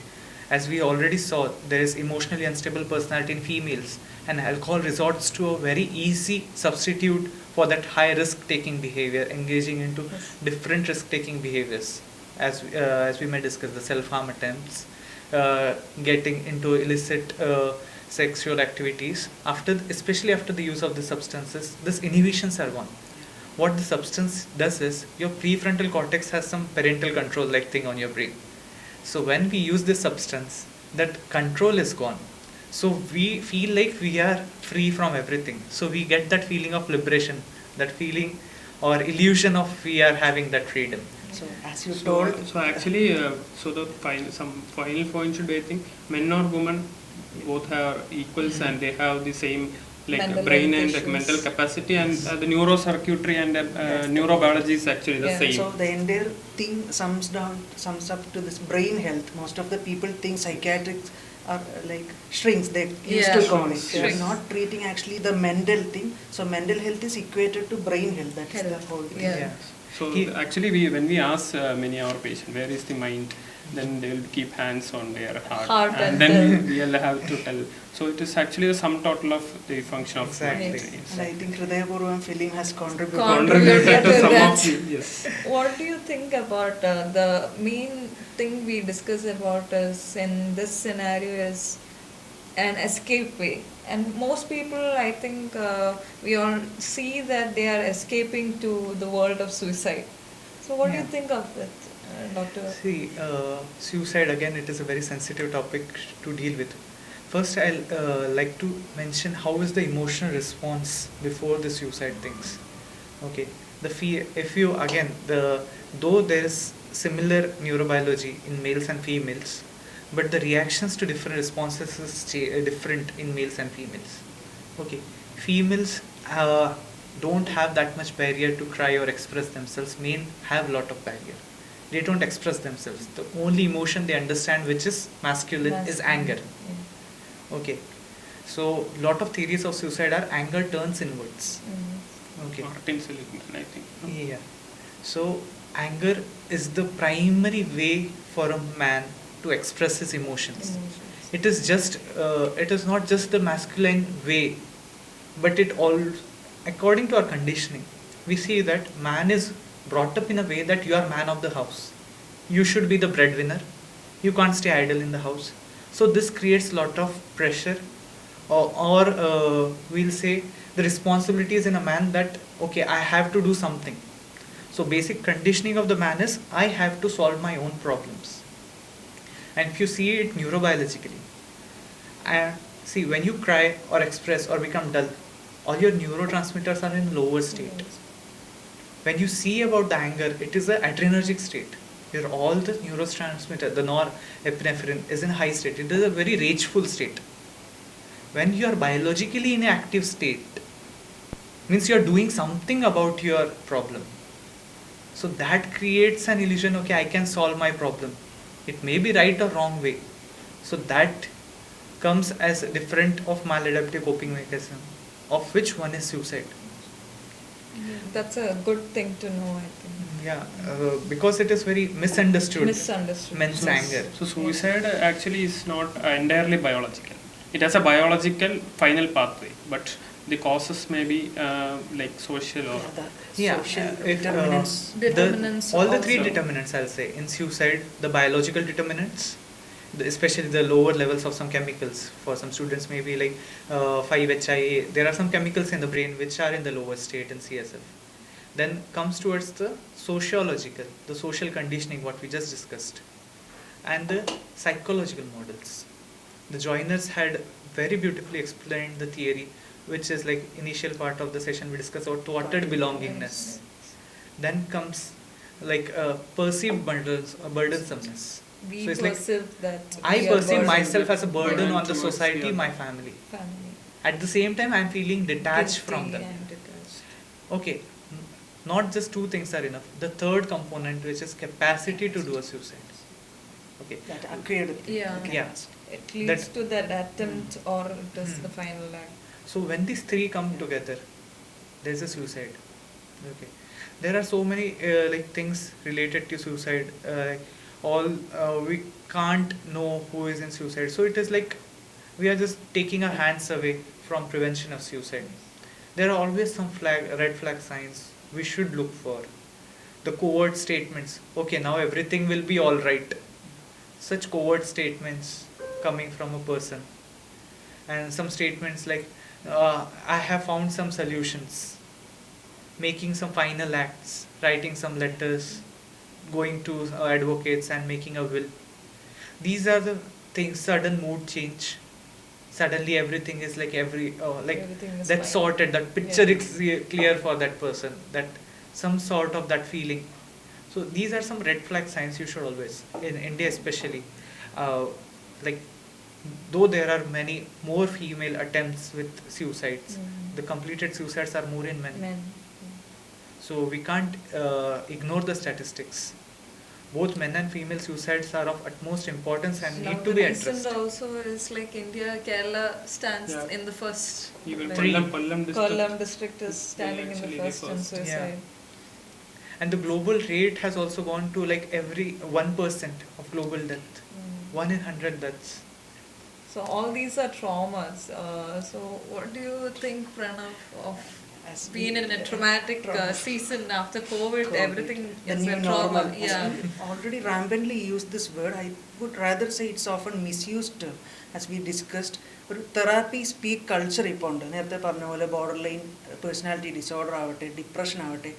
As we already saw, there is emotionally unstable personality in females, and alcohol resorts to a very easy substitute for that high risk taking behavior, engaging into different risk taking behaviors, as we may discuss, the self harm attempts, getting into illicit sexual activities, especially after the use of the substances. These inhibitions are gone. What the substance does is, your prefrontal cortex has some parental control like thing on your brain. So when we use this substance, that control is gone. So we feel like we are free from everything. So we get that feeling of liberation, that feeling or illusion of we are having that freedom. So as you told, So actually, so the some final point should be, I think, men or women both have equals, and they have the same like Mental brain and limitations. mental capacity, and the neurocircuitry and neurobiology is actually the Yeah. same. so the entire thing sums up to this brain health. Most of the people think psychiatric are like shrinks, they used Yeah, to call it. shrinks, They are yes. not treating actually the mental thing. So mental health is equated to brain health. That's the Health, whole thing. yeah. So He- actually, when we ask many our patients where is the mind, then they will keep hands on their heart, Heart and and then tell. we'll have to tell. So it is actually the sum total of the function of Exactly. mind. Yes. And I think Hridayapurvam film has contributed. Contributed to to some that. of the yes. What do you think about the main thing we discuss about is in this scenario is an escape way, and most people, I think, we all see that they are escaping to the world of suicide. So what do you Yeah. think of that, Doctor? See, suicide again, it is a very sensitive topic to deal with. First, I'll like to mention how is the emotional response before the suicide things. Okay, the fear. If you again though there is similar neurobiology in males and females, but the reactions to different responses is different in males and females. Okay, females don't have that much barrier to cry or express themselves. Men have lot of barrier. They don't express themselves. The only emotion they understand, which is masculine, is anger. Yeah. Okay, so lot of theories of suicide are anger turns inwards. Okay. Martin Seligman, I think. no? Yeah. So anger is the primary way for a man to express his emotions. It is just it is not just the masculine way, but it all according to our conditioning. We see that man is brought up in a way that you are man of the house. You should be the breadwinner. You can't stay idle in the house. So this creates lot of pressure, or we'll say the responsibilities in a man that okay, I have to do something. So basic conditioning of the man is I have to solve my own problems. And if you see it neurobiologically, see when you cry or express or become dull, all your neurotransmitters are in lower state. When you see about the anger, it is an adrenergic state. Your all the neurotransmitter, the norepinephrine, is in high state. It is a very rageful state. When you are biologically in an active state, means you are doing something about your problem. So that creates an illusion. Okay, I can solve my problem. It may be right or wrong way. So that comes as different of maladaptive coping mechanism, of which one is suicide. That's a good thing to know, I think. Yeah, because it is very misunderstood. Misunderstood. Men's anger. So suicide actually is not entirely biological. It has a biological final pathway, but the causes may be like social or Yeah, the social determinants. Determinants all the three also. determinants, I'll say, in suicide, the biological determinants, especially the lower levels of some chemicals. For some students, maybe like 5-HIA. There are some chemicals in the brain which are in the lower state in CSF. Then comes towards the sociological, the social conditioning, what we just discussed, and the psychological models. The Joiners had very beautifully explained the theory, which is like initial part of the session we discussed about thwarted belongingness. Then comes like perceived burdensomeness. We So it's like perceive that I we are perceive burdened myself as a burden Burden on the towards society, the my other. family. family. At the same time, I am feeling detached from Guilty them. and detached. Okay, not just two things are enough. The third component, which is capacity to do a suicide. Okay, That acquired thing. Yeah. Yeah. It leads That- to that attempt or it is Hmm. the final act. so when these three come together, there's a suicide. Okay, there are so many like things related to suicide. All we can't know who is in suicide. So it is like we are just taking our hands away from prevention of suicide. There are always some red flag signs we should look for. The covert statements. Okay, now everything will be all right. Such covert statements coming from a person, and some statements like, "I have found some solutions." Making some final acts, writing some letters, going to advocates and making a will. These are the things. Sudden mood change. Suddenly everything is like Everything is that's fine. sorted. That picture Yeah. is clear for that person. That some sort of that feeling. So these are some red flag signs you should always, in India especially, like though there are many more female attempts with suicides, the completed suicides are more in men. Men. So we can't ignore the statistics. both men and female suicides are of utmost importance and Now need to the be recent addressed. also is like India, Kerala stands Yeah. in the first. Even like, Three. Kollam Kollam district. district is standing in the actually first in suicide. And the global rate has also gone to like every 1% of global death. 1 in 100 deaths. So all these are traumas. So what do you think, Pranav, of As being we- in a traumatic trauma. season after COVID? COVID. Everything The is new a trauma. normal. Yeah. As we already rampantly used this word. I would rather say it's often misused term. As we discussed, ഒരു തെറാപ്പി സ്പീക്ക് കൾച്ചർ ഇപ്പോൾ ഉണ്ട്. നേരത്തെ പറഞ്ഞ പോലെ ബോർഡർ ലൈൻ പേഴ്സണാലിറ്റി ഡിസോർഡർ ആവട്ടെ, ഡിപ്രഷൻ ആവട്ടെ,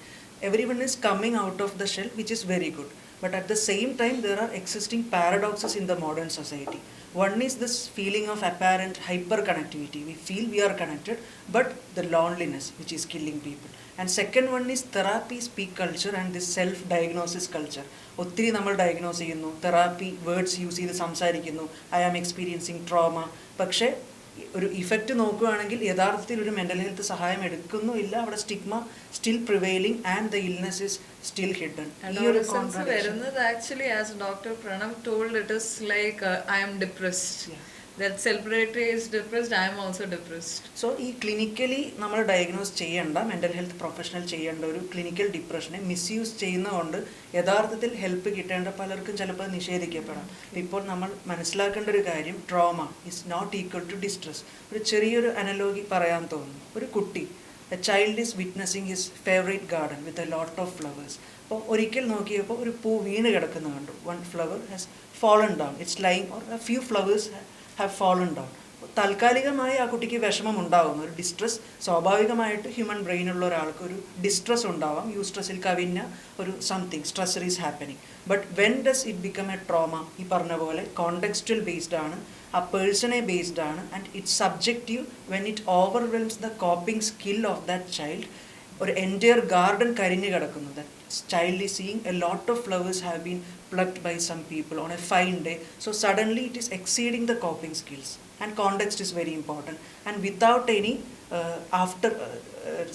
every one is coming out of the shell, which is very good. But at the same time, there are existing paradoxes in the modern society. One is this feeling of apparent hyper-connectivity. We feel we are connected, but the loneliness which is killing people. And second one is therapy speak culture and this self-diagnosis culture. ഒത്തിരി നമ്മൾ ഡയഗ്നോസ് ചെയ്യുന്നു, തെറാപ്പി വേർഡ്സ് യൂസ് ചെയ്ത് സംസാരിക്കുന്നു, ഐ ആം എക്സ്പീരിയൻസിങ് ട്രോമ. പക്ഷേ ഒരു ഇഫക്റ്റ് നോക്കുകയാണെങ്കിൽ യഥാർത്ഥത്തിൽ ഒരു മെൻ്റൽ ഹെൽത്ത് സഹായം എടുക്കുന്നുമില്ല. അവിടെ stigma still prevailing and the illness is still hidden. ഈ ഒരു Adolescence വരുന്നത് actually, as Dr. Pranav told, it is like I am depressed. Yeah. That celebrity is depressed, I am also depressed. So ഈ ക്ലിനിക്കലി നമ്മൾ ഡയഗ്നോസ് ചെയ്യേണ്ട, മെൻ്റൽ ഹെൽത്ത് പ്രൊഫഷണൽ ചെയ്യേണ്ട ഒരു ക്ലിനിക്കൽ ഡിപ്രഷനെ മിസ്യൂസ് ചെയ്യുന്നതുകൊണ്ട് യഥാർത്ഥത്തിൽ ഹെൽപ്പ് കിട്ടേണ്ട പലർക്കും ചിലപ്പോൾ നിഷേധിക്കപ്പെടാം. ഇപ്പോൾ നമ്മൾ മനസ്സിലാക്കേണ്ട ഒരു കാര്യം, trauma is not equal to distress. ഒരു ചെറിയൊരു അനലോഗി പറയാൻ തോന്നുന്നു. ഒരു കുട്ടി, a child is witnessing his favourite garden with a lot of flowers. അപ്പോൾ ഒരിക്കൽ നോക്കിയപ്പോൾ ഒരു പൂ വീണ് കിടക്കുന്ന കണ്ടു. One flower has fallen down. It's lying, or a few flowers have fallen down. താൽക്കാലികമായി ആ കുട്ടിക്ക് വിഷമം ഉണ്ടാകുന്നു, ഒരു ഡിസ്ട്രെസ്. സ്വാഭാവികമായിട്ട് ഹ്യൂമൻ ബ്രെയിനുള്ള ഒരാൾക്ക് ഒരു ഡിസ്ട്രെസ് ഉണ്ടാവാം. യൂസ്ട്രസിൽ കവിഞ്ഞ ഒരു something stressor is happening. But when does it become A trauma? ഈ പറഞ്ഞ പോലെ കോണ്ടെക്സ്റ്റുവൽ ബേസ്ഡ് ആണ്, ആ പേഴ്സണെ ബേസ്ഡ് ആണ്, and it's subjective when it overwhelms the coping skill of that child. ഒരു എൻറ്റയർ ഗാർഡൻ കരിഞ്ഞു കിടക്കുന്നു. That child is seeing a lot of flowers have been plucked by some people on a fine day. So suddenly it is exceeding the coping skills, and context is very important. And without any after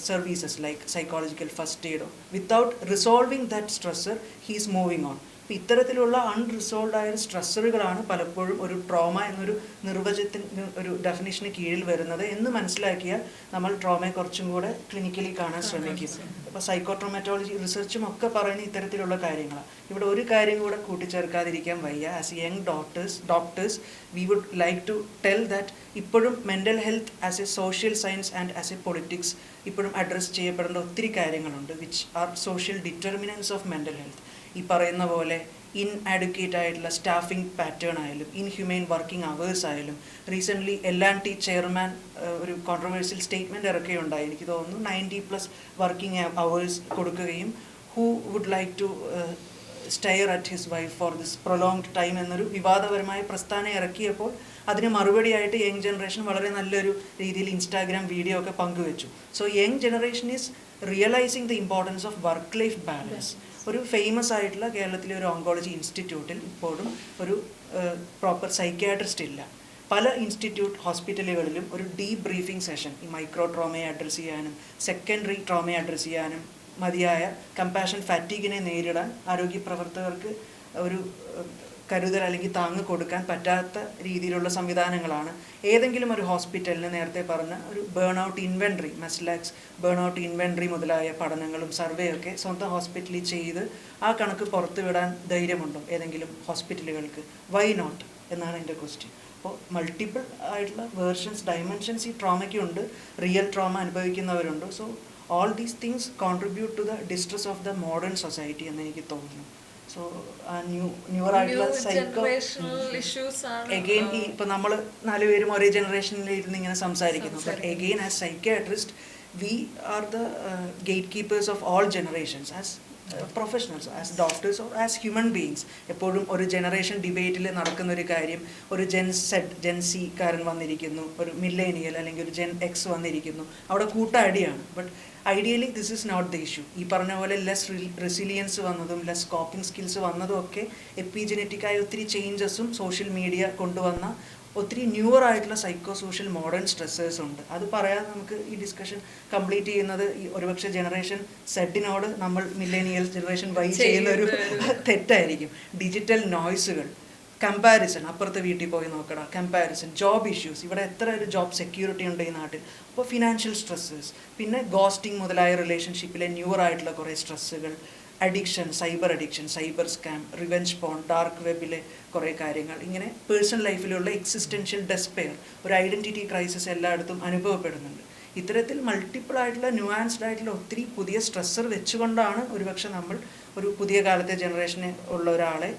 services like psychological first aid, or without resolving that stressor, he is moving on. അപ്പോൾ ഇത്തരത്തിലുള്ള അൺറിസോൾവ് ആയ സ്ട്രെസ്സറുകളാണ് പലപ്പോഴും ഒരു ട്രോമ എന്നൊരു നിർവചനത്തിന്, ഒരു ഡെഫിനിഷന് കീഴിൽ വരുന്നത് എന്ന് മനസ്സിലാക്കിയാൽ നമ്മൾ ട്രോമയെ കുറച്ചും കൂടെ ക്ലിനിക്കലി കാണാൻ ശ്രമിക്കും. അപ്പോൾ സൈക്കോട്രോമാറ്റോളജി റിസർച്ചും ഒക്കെ പറയുന്ന ഇത്തരത്തിലുള്ള കാര്യങ്ങളാണ്. ഇവിടെ ഒരു കാര്യം കൂടെ കൂട്ടിച്ചേർക്കാതിരിക്കാൻ വയ്യ. As a young doctors we would like to tell that ഇപ്പോഴും mental health as a social science and as a politics ഇപ്പോഴും അഡ്രസ്സ് ചെയ്യപ്പെടേണ്ട ഒത്തിരി കാര്യങ്ങളുണ്ട്, which are social determinants of mental health. ഈ പറയുന്ന പോലെ ഇൻഅഡ്വക്കേറ്റ് ആയിട്ടുള്ള സ്റ്റാഫിംഗ് പാറ്റേൺ ആയാലും, ഇൻഹ്യൂമെയിൻ വർക്കിംഗ് അവേഴ്സ് ആയാലും. റീസെൻ്റ്ലി L&T ചെയർമാൻ ഒരു കോൺട്രവേഴ്സ്യൽ സ്റ്റേറ്റ്മെൻറ്റ് ഇറക്കുകയുണ്ടായി. എനിക്ക് തോന്നുന്നു 90+ വർക്കിംഗ് അവേഴ്സ് കൊടുക്കുകയും who would like to stare at his wife for this prolonged time എന്നൊരു വിവാദപരമായ പ്രസ്ഥാനം ഇറക്കിയപ്പോൾ അതിന് മറുപടിയായിട്ട് യങ് ജനറേഷൻ വളരെ നല്ലൊരു രീതിയിൽ ഇൻസ്റ്റാഗ്രാം വീഡിയോ ഒക്കെ പങ്കുവെച്ചു. So young generation is realising the importance of work life balance. ഒരു ഫേമസ് ആയിട്ടുള്ള കേരളത്തിലെ ഒരു ഓങ്കോളജി ഇൻസ്റ്റിറ്റ്യൂട്ടിൽ ഇപ്പോഴും ഒരു പ്രോപ്പർ സൈക്യാട്രിസ്റ്റ് ഇല്ല. പല ഇൻസ്റ്റിറ്റ്യൂട്ട് ഹോസ്പിറ്റലുകളിലും ഒരു ഡീപ് ബ്രീഫിംഗ് സെഷൻ ഈ മൈക്രോ ട്രോമയെ അഡ്രസ്സ് ചെയ്യാനും സെക്കൻഡറി ട്രോമയെ അഡ്രസ്സ് ചെയ്യാനും മതിയായ കമ്പാഷൻ ഫാറ്റീഗിനെ നേരിടാൻ ആരോഗ്യ പ്രവർത്തകർക്ക് ഒരു കരുതൽ അല്ലെങ്കിൽ താങ്ങ് കൊടുക്കാൻ പറ്റാത്ത രീതിയിലുള്ള സംവിധാനങ്ങളാണ്. ഏതെങ്കിലും ഒരു ഹോസ്പിറ്റലിന് നേരത്തെ പറഞ്ഞ ഒരു burn out inventory, Maslach's burn out inventory മുതലായ പഠനങ്ങളും സർവേയൊക്കെ സ്വന്തം ഹോസ്പിറ്റലിൽ ചെയ്ത് ആ കണക്ക് പുറത്തു വിടാൻ ധൈര്യമുണ്ടോ ഏതെങ്കിലും ഹോസ്പിറ്റലുകൾക്ക്? വൈ നോട്ട് എന്നാണ് എൻ്റെ ക്വസ്റ്റ്യൻ. അപ്പോൾ മൾട്ടിപ്പിൾ ആയിട്ടുള്ള വേർഷൻസ്, ഡയമെൻഷൻസ് ഈ ട്രോമയ്ക്കുണ്ട്. റിയൽ ട്രോമ അനുഭവിക്കുന്നവരുണ്ട്. So all these things contribute to the distress of the modern society എന്ന് എനിക്ക് തോന്നുന്നു. സോ ന്യൂവർ ആയിട്ടുള്ള സൈക്കോ എഗെയിൻ ഈ ഇപ്പം നമ്മൾ 4 പേരും ഒരേ ജനറേഷനിൽ ഇരുന്ന് ഇങ്ങനെ സംസാരിക്കുന്നു. But again as psychiatrist we are the gatekeepers of all generations as professionals, as doctors or as human beings. എപ്പോഴും ഒരു ജനറേഷൻ ഡിബേറ്റിൽ നടക്കുന്ന ഒരു കാര്യം, ഒരു ജെൻ സി കാരൻ വന്നിരിക്കുന്നു, ഒരു മില്ലേനിയൽ അല്ലെങ്കിൽ ഒരു ജെൻ എക്സ് വന്നിരിക്കുന്നു, അവിടെ കൂട്ടടിയാണ്. But ideally this is not the issue. ഈ പറഞ്ഞ പോലെ ലെസ് റെസിലിയൻസ് വന്നതും ലെസ് കോപ്പിംഗ് സ്കിൽസ് വന്നതും ഒക്കെ എപ്പിജനറ്റിക്കായ ഒത്തിരി ചേഞ്ചസും സോഷ്യൽ മീഡിയ കൊണ്ടുവന്ന ഒത്തിരി ന്യൂവർ ആയിട്ടുള്ള സൈക്കോ സോഷ്യൽ മോഡേൺ സ്ട്രെസ്സേഴ്സ് ഉണ്ട്. അത് പറയാതെ നമുക്ക് ഈ ഡിസ്കഷൻ കംപ്ലീറ്റ് ചെയ്യുന്നത് ഈ ഒരുപക്ഷെ ജനറേഷൻ സെഡിനോട് നമ്മൾ മില്ലേനിയൽസ് ജനറേഷൻ വൈ ചെയ്യുന്ന ഒരു തെറ്റായിരിക്കും. ഡിജിറ്റൽ നോയ്സുകൾ, കമ്പാരിസൺ, അപ്പുറത്തെ വീട്ടിൽ പോയി നോക്കടാ, കമ്പാരിസൺ, ജോബ് ഇഷ്യൂസ്, ഇവിടെ എത്ര ഒരു ജോബ് സെക്യൂരിറ്റി ഉണ്ട് ഈ നാട്ടിൽ, അപ്പോൾ ഫിനാൻഷ്യൽ സ്ട്രെസ്സസ്, പിന്നെ ഗോസ്റ്റിംഗ് മുതലായ റിലേഷൻഷിപ്പിലെ ന്യൂവർ ആയിട്ടുള്ള കുറേ സ്ട്രെസ്സുകൾ, addiction, cyber scam, revenge porn, dark വെബിലെ കുറേ കാര്യങ്ങൾ, ഇങ്ങനെ പേഴ്സണൽ ലൈഫിലുള്ള എക്സിസ്റ്റൻഷ്യൽ ഡെസ്പെയർ, ഒരു ഐഡൻറ്റിറ്റി ക്രൈസിസ് എല്ലായിടത്തും അനുഭവപ്പെടുന്നുണ്ട്. ഇത്തരത്തിൽ മൾട്ടിപ്പിൾ ആയിട്ടുള്ള ന്യൂആൻസ്ഡ് ആയിട്ടുള്ള ഒത്തിരി പുതിയ സ്ട്രെസ്സർ വെച്ചുകൊണ്ടാണ് ഒരുപക്ഷെ നമ്മൾ ഒരു പുതിയ കാലത്തെ ജനറേഷന് ഉള്ള ഒരാളെ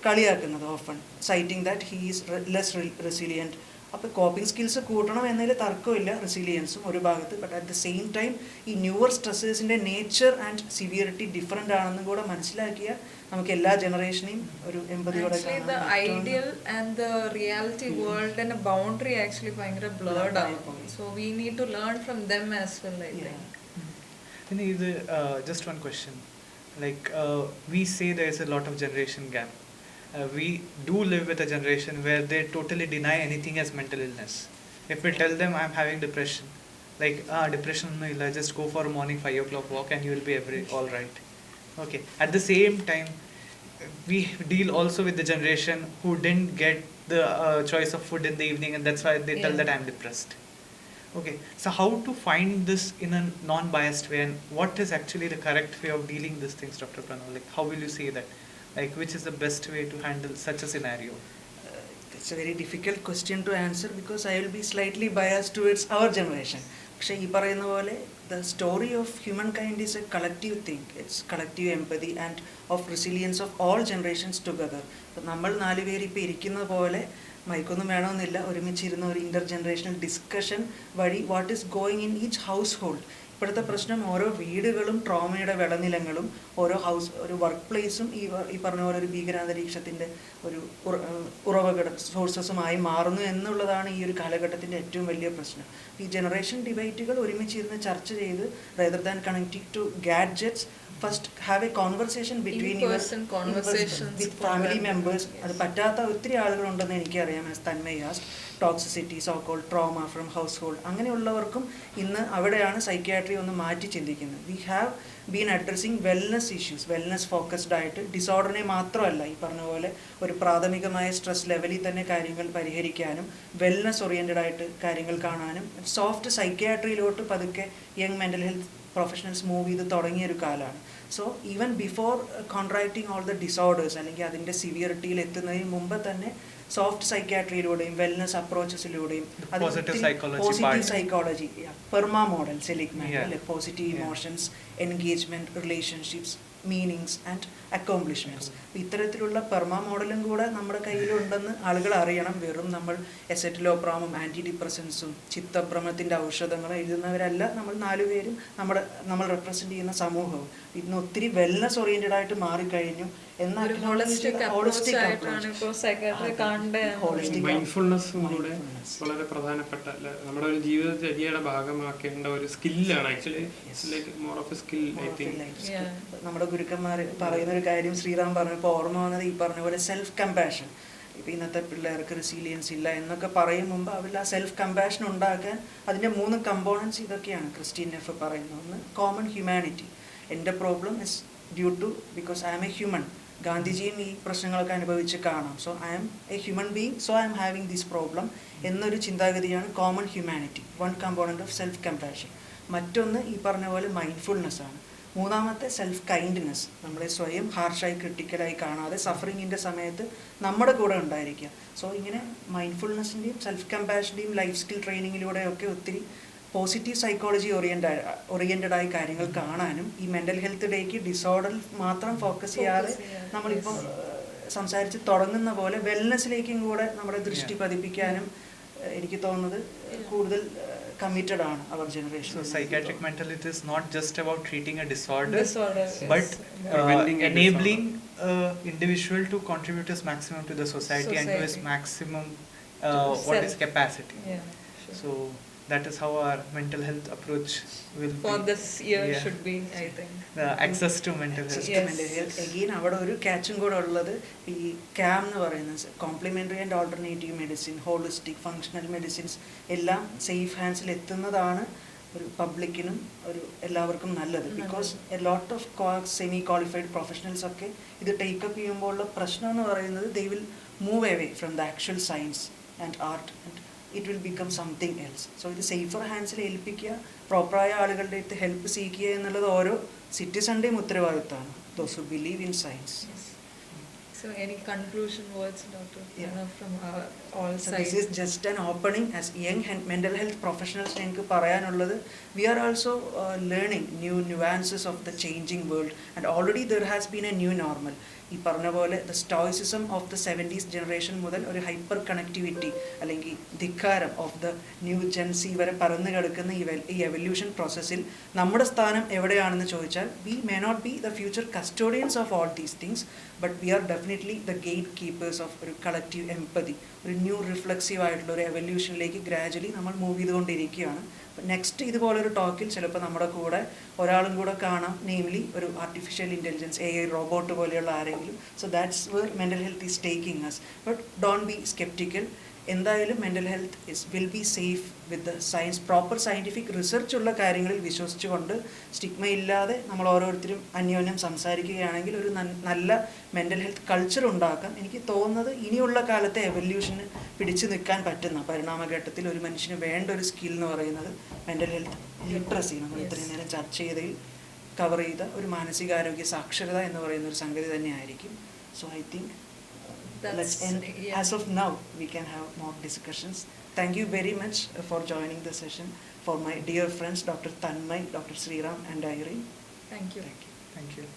കളിയാക്കുന്നത്, often citing that he is less resilient. അപ്പോൾ കോപ്പിംഗ് സ്കിൽസ് കൂട്ടണം എന്നതിൽ തർക്കമില്ല, റെസിലിയൻസും ഒരു ഭാഗത്ത്. But at the same time ഈ ന്യൂവർ സ്ട്രെസ്സേഴ്സിൻ്റെ നേച്ചർ ആൻഡ് സിവിയറിറ്റി ഡിഫറെൻ്റ് ആണെന്നും കൂടെ മനസ്സിലാക്കിയാൽ നമുക്ക് എല്ലാ ജനറേഷനെയും ഒരു എമ്പതിയോടെ കാണാം. ഐഡിയൽ ആൻഡ് ദ റിയാലിറ്റി വേൾഡിന്റെ ബൗണ്ടറി ആക്ച്വലി ഭയങ്കര ബ്ലർഡ് ആവും. So we need to learn from them as well, I think. പിന്നെ ഇത് just one question, like we say there is a lot of generation gap. We do live with a generation where they totally deny anything as mental illness. If we tell them I'm having depression, like depression no illa, just go for a morning 5 o'clock walk and you will be all right. Okay, at the same time we deal also with the generation who didn't get the choice of food in the evening, and that's why they tell that I'm depressed. Okay, so how to find this in a non-biased way, and what is actually the correct way of dealing these things, Dr. Pranav? Like, how will you say that? Like, which is the best way to handle such a scenario? It's a very difficult question to answer because I will be slightly biased towards our generation. പക്ഷേ ഈ പറയുന്ന പോലെ the story of humankind is a collective thing. It's collective empathy and of resilience of all generations together. നമ്മൾ 4 പേര് ഇപ്പോൾ ഇരിക്കുന്ന പോലെ മൈക്കൊന്നും വേണമെന്നില്ല, ഒരുമിച്ചിരുന്ന ഒരു ഇൻ്റർ ജനറേഷണൽ ഡിസ്കഷൻ വഴി what is going in each house hold. ഇപ്പോഴത്തെ പ്രശ്നം ഓരോ വീടുകളും ട്രോമയുടെ വിളനിലങ്ങളും ഓരോ ഒരു വർക്ക് പ്ലേസും ഈ പറഞ്ഞ പോലെ ഒരു ഭീകരാന്തരീക്ഷത്തിൻ്റെ ഒരു ഉറവകട സോഴ്സസുമായി മാറുന്നു എന്നുള്ളതാണ് ഈ ഒരു കാലഘട്ടത്തിൻ്റെ ഏറ്റവും വലിയ പ്രശ്നം. ഈ ജനറേഷൻ ഡിബേറ്റുകൾ ഒരുമിച്ചിരുന്ന് ചർച്ച ചെയ്ത് rather than connecting to gadgets, first have a conversation between with family members. അത് പറ്റാത്ത ഒത്തിരി ആളുകളുണ്ടെന്ന് എനിക്കറിയാം. As Tanmay's toxicity, so called trauma from household, അങ്ങനെയുള്ളവർക്കും ഇന്ന് അവിടെയാണ് സൈക്യാട്രി ഒന്ന് മാറ്റി ചിന്തിക്കുന്നത്. We have been addressing wellness issues, wellness focussed ആയിട്ട് ഡിസോർഡറിനെ മാത്രമല്ല ഈ പറഞ്ഞ പോലെ ഒരു പ്രാഥമികമായ സ്ട്രെസ് ലെവലിൽ തന്നെ കാര്യങ്ങൾ പരിഹരിക്കാനും വെൽനെസ് ഓറിയൻറ്റഡ് ആയിട്ട് കാര്യങ്ങൾ കാണാനും സോഫ്റ്റ് സൈക്യാട്രിയിലോട്ട് പതുക്കെ young mental health professionals move ചെയ്ത് തുടങ്ങിയൊരു കാലമാണ്. So even before contracting all the disorders അല്ലെങ്കിൽ അതിൻ്റെ സിവിയറിറ്റിയിൽ എത്തുന്നതിന് മുമ്പ് തന്നെ സോഫ്റ്റ് സൈക്യാട്രിയിലൂടെയും വെൽനെസ് അപ്രോച്ചസിലൂടെയും positive psychology, PERMA model, Seligman അല്ലെ, positive emotions, engagement, relationships, meanings and accomplishments. ഇത്തരത്തിലുള്ള പെർമ മോഡലും കൂടെ നമ്മുടെ കയ്യിലുണ്ടെന്ന് ആളുകൾ അറിയണം. വെറും നമ്മൾ എസെറ്റിലോപ്രാമും ആൻറ്റി ഡിപ്രസൻസും ചിത്തഭ്രമത്തിൻ്റെ ഔഷധങ്ങളും എഴുതുന്നവരല്ല നമ്മൾ 4 പേരും നമ്മൾ റെപ്രസെൻ്റ് ചെയ്യുന്ന സമൂഹവും. ഇന്ന് ഒത്തിരി വെൽനെസ് ഓറിയൻറ്റഡ് ആയിട്ട് മാറിക്കഴിഞ്ഞു. എന്നാൽ മൈൻഡ്ഫുൾനെസ്സും കൂടെ വളരെ പ്രധാനപ്പെട്ട നമ്മുടെ ഒരു ജീവിതചര്യയുടെ ഭാഗമാക്കേണ്ട ഒരു സ്കില്ലാണ്. Actually like more of a skill I think. നമ്മുടെ ഗുരുക്കന്മാർ പറയുന്ന ഒരു കാര്യം ശ്രീറാം പറഞ്ഞപ്പോൾ ഓർമ്മ വന്നത് ഈ പറഞ്ഞ പോലെ സെൽഫ് കമ്പാഷൻ. ഇപ്പോൾ ഇന്നത്തെ പിള്ളേർക്ക് റെസിലിയൻസ് ഇല്ല എന്നൊക്കെ പറയും മുമ്പ് അവരിൽ ആ സെൽഫ് കമ്പാഷൻ ഉണ്ടാക്കാൻ അതിൻ്റെ 3 കമ്പോണൻസ് ഇതൊക്കെയാണ് ക്രിസ്റ്റീൻ എഫ് പറയുന്നത്. ഒന്ന് കോമൺ ഹ്യൂമാനിറ്റി. എൻ്റെ problem is due to because I am a human. ഗാന്ധിജിയും ഈ പ്രശ്നങ്ങളൊക്കെ അനുഭവിച്ച് കാണാം. So I am a human being, so I am having this problem എന്നൊരു ചിന്താഗതിയാണ് common humanity, 1 component of self compassion. മറ്റൊന്ന് ഈ പറഞ്ഞ പോലെ മൈൻഡ്ഫുൾനെസ് ആണ്. 3ാമത്തെ സെൽഫ് കൈൻഡ്നെസ്, നമ്മളെ സ്വയം ഹാർഷായി ക്രിട്ടിക്കലായി കാണാതെ സഫറിങ്ങിൻ്റെ സമയത്ത് നമ്മുടെ കൂടെ ഉണ്ടായിരിക്കുക. സോ ഇങ്ങനെ മൈൻഡ്ഫുൾനെസ്സിൻ്റെയും സെൽഫ് കമ്പാഷൻ്റെയും ലൈഫ് സ്കിൽ ട്രെയിനിങ്ങിലൂടെയൊക്കെ ഒത്തിരി പോസിറ്റീവ് സൈക്കോളജി ഓറിയൻറ്റഡ് ആയി കാര്യങ്ങൾ കാണാനും ഈ മെൻ്റൽ ഹെൽത്ത് ഡേക്ക് ഡിസോർഡറിൽ മാത്രം ഫോക്കസ് ചെയ്യാതെ നമ്മളിപ്പോൾ സംസാരിച്ച് തുടങ്ങുന്ന പോലെ വെൽനെസ്സിലേക്കും കൂടെ നമ്മുടെ ദൃഷ്ടി പതിപ്പിക്കാനും എനിക്ക് തോന്നുന്നത് കൂടുതൽ committed on our generation. So psychiatric mental health is not just about treating a disorder but yes. Enabling individual to contribute his maximum to the society and to his maximum what is capacity. Yeah, sure. So that is how our mental health approach will For be. this year Yeah. should be, I think. The access to mental health. Yes. Again അവിടെ ഒരു ക്യാച്ചും കൂടെ ഉള്ളത് ഈ CAM എന്ന് പറയുന്നത് complementary and alternative medicine, holistic, functional medicines എല്ലാം സേഫ് ഹാൻഡ്സിൽ എത്തുന്നതാണ് ഒരു പബ്ലിക്കിനും ഒരു എല്ലാവർക്കും നല്ലത്. Because a lot of semi qualified professionals ഒക്കെ ഇത് ടേക്കപ്പ് ചെയ്യുമ്പോൾ ഉള്ള പ്രശ്നം എന്ന് പറയുന്നത് they will move away from the actual science and art and it will become something else. So ഇത് സേഫർ ഹാൻഡ്സിൽ ഏൽപ്പിക്കുക, പ്രോപ്പറായ ആളുകളുടെ അടുത്ത് ഹെൽപ്പ് സീക്കുക എന്നുള്ളത് ഓരോ സിറ്റിസണിൻ്റെയും ഉത്തരവാദിത്തമാണ്. Those who believe in science. So any conclusion words, Dr. Yeah. From all So sides? this is just an opening. As young mental health professionals, എനിക്ക് പറയാനുള്ളത് we are also learning new nuances of the changing world, and already there has been a new normal. ഈ പറഞ്ഞ പോലെ the stoicism of the 70s generation മുതൽ ഒരു ഹൈപ്പർ കണക്ടിവിറ്റി അല്ലെങ്കിൽ ധിക്കാരം ഓഫ് ദ ന്യൂ ജെൻസി വരെ പറന്ന് കിടക്കുന്ന ഈ എവല്യൂഷൻ പ്രോസസ്സിൽ നമ്മുടെ സ്ഥാനം എവിടെയാണെന്ന് ചോദിച്ചാൽ we may not be the future custodians of all these things, but we are definitely the gatekeepers of ഒരു കളക്റ്റീവ് എംപതി, ഒരു ന്യൂ റിഫ്ലെക്സീവ് ആയിട്ടുള്ള ഒരു എവല്യൂഷനിലേക്ക് ഗ്രാജുവലി നമ്മൾ മൂവ് ചെയ്തുകൊണ്ടിരിക്കുകയാണ്. നെക്സ്റ്റ് ഇതുപോലൊരു ടോക്കിൽ ചിലപ്പോൾ നമ്മുടെ കൂടെ ഒരാളും കൂടെ കാണാം, നെയിംലി ഒരു ആർട്ടിഫിഷ്യൽ ഇൻ്റലിജൻസ്, AI റോബോട്ട് പോലെയുള്ള ആരെങ്കിലും. So that's where mental health is taking us. But don't be sceptical. എന്തായാലും mental health will be safe with the science, proper scientific research ഉള്ള കാര്യങ്ങളിൽ വിശ്വസിച്ചുകൊണ്ട് സ്റ്റിഗ്മ ഇല്ലാതെ നമ്മൾ ഓരോരുത്തരും അന്യോന്യം സംസാരിക്കുകയാണെങ്കിൽ ഒരു നല്ല മെൻ്റൽ ഹെൽത്ത് കൾച്ചർ ഉണ്ടാക്കാം. എനിക്ക് തോന്നുന്നത് ഇനിയുള്ള കാലത്തെ എവല്യൂഷന് പിടിച്ചു നിൽക്കാൻ പറ്റുന്ന പരിണാമഘട്ടത്തിൽ ഒരു മനുഷ്യന് വേണ്ട ഒരു സ്കിൽ എന്ന് പറയുന്നത് മെൻ്റൽ ഹെൽത്ത് ലിറ്ററസി, നമ്മൾ ഇത്രയും നേരം ചർച്ച ചെയ്തതിൽ കവർ ചെയ്ത ഒരു മാനസികാരോഗ്യ സാക്ഷരത എന്ന് പറയുന്ന ഒരു സംഗതി തന്നെയായിരിക്കും. So I think let's end. Yeah. As of now, we can have more discussions. Thank you very much for joining the session. For my dear friends, Dr. Tanmay, Dr. Sriram, and Irene. Thank you. Thank you. Thank you.